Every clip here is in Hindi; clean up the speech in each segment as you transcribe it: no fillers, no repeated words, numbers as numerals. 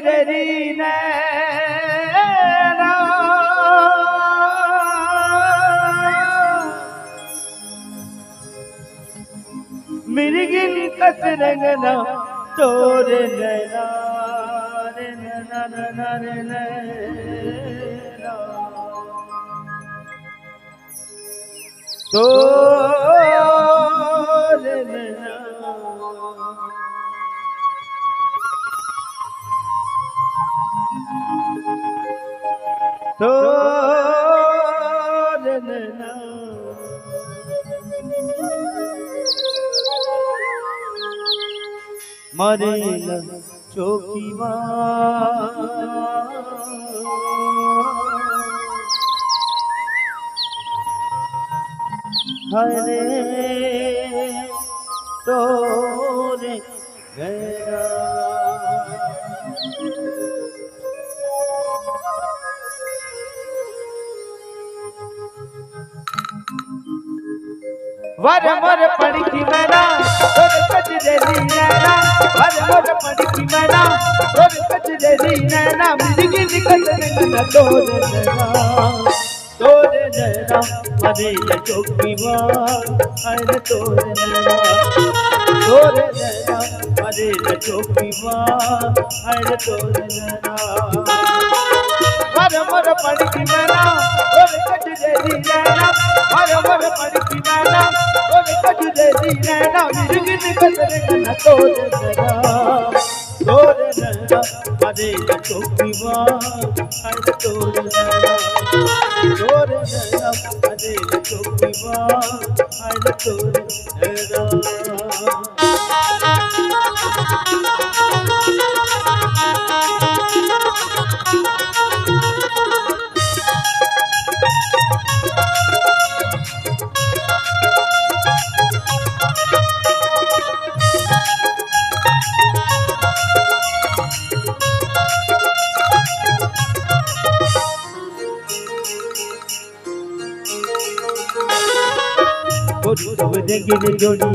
कजरी नैना मिर्गिन कस रंगना तोरे नैना रे नैना नैना रे नैना तोरे नैना तोरे नैना मारे चौकीवा हरे तोरे गैरा वर मोर पड़की मैना तोर कजरी नैना वर मोर पड़की मैना तोर कजरी नैना मिर्गी निकल रंगना तोरे नैना मरे चौकीवा अरे तोरे नैना मरे चौकीवा अरे तोरे नैना वर मोर पड़की मैना तोर कजरी नैना वर मोर पड़की मैना तोर कजरी नैना मिर्गी निकल रंगना तोरे नैना मरे चौकीवा अरे तोरे नैना मरे चौकीवा अरे तोरे नैना गिर जोड़ी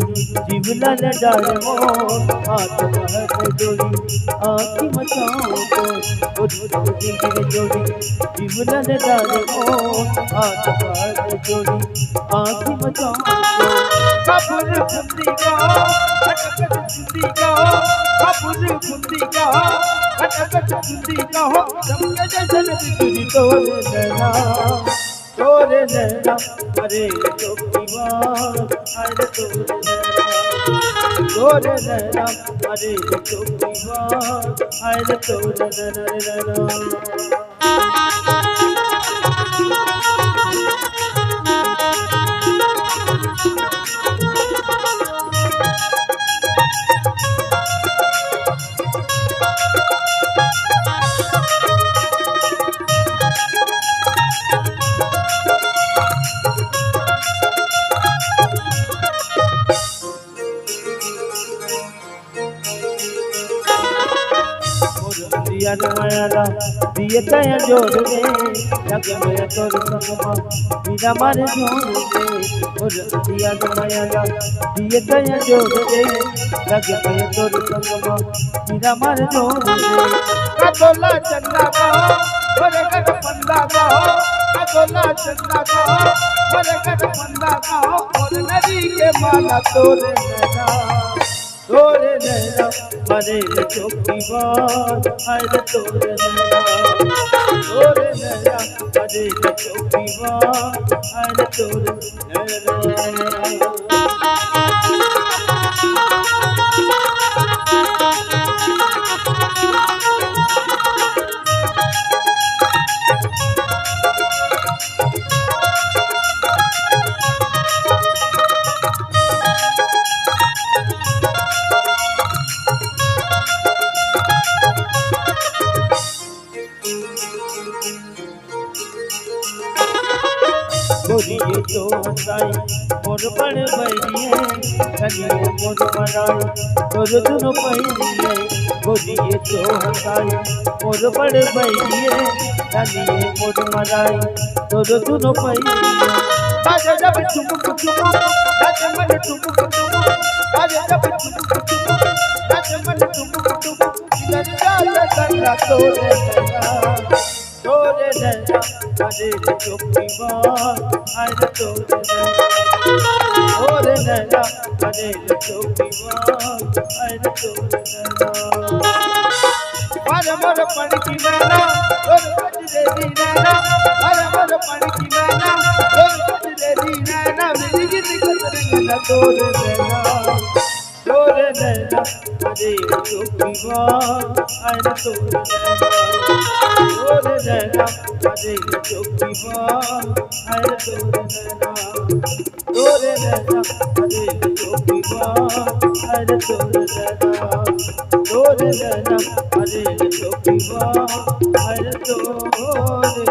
जीवना न डाले मोर हाथ पहर जोड़ी आँखी मचाओ को गिर जोड़ी जीवना न डाले मोर हाथ पहर जोड़ी आँखी मचाओ कपूर फुंदी का खटखट फुंदी का कपूर फुंदी का खटखट फुंदी का हो समझ जन बिजुली तोरे नैना मरे चौकीवा अरे तोरे नैना मरे चौकीवा अरे तोरे नैना मायाला दिए तय जोड़ दे लगे मैं तोर संगमा बिना मारे जोड़ दे और दिया मायाला दिए तय जोड़ दे लगे मैं तोर संगमा बिना मारे जोड़ दे कतोला चंदा का और कर पंदा का कतोला चंदा का और कर पंदा का और नदी के माला तोरे नैना मरे चौकीवा अरे तोरे नैना मरे चौकीवा अरे तोरे नैना बोलिए तो हंसाई मोर बड़ भैरिए कनिए मोर मराई तोर दुनो पहिरिए बोलिए तो हंसाई मोर बड़ भैरिए कनिए मोर मराई तोर दुनो पहिरिए बाजे जब ठुमुक ठुमुक बाजे मन ठुमुक ठुमुक बाजे जब ठुमुक ठुमुक तन मन टुक टुक किधर जाता करना तोरे नैना तोरे नैना अरे चुप्पी मार अरे तोरे नैना अरे चुप्पी मार अरे तोरे नैना मोर पण की नैना और बजरे दी नैना मोर पण की नैना और बजरे दी नैना मेरी गीत कतरंगना तोरे नैना अरे चुप्पी मार अरे तोरे नैना अरे चुप्पी मार अरे तोरे नैना अरे चुप्पी मार अरे तोरे नैना अरे चुप्पी मार अरे तोरे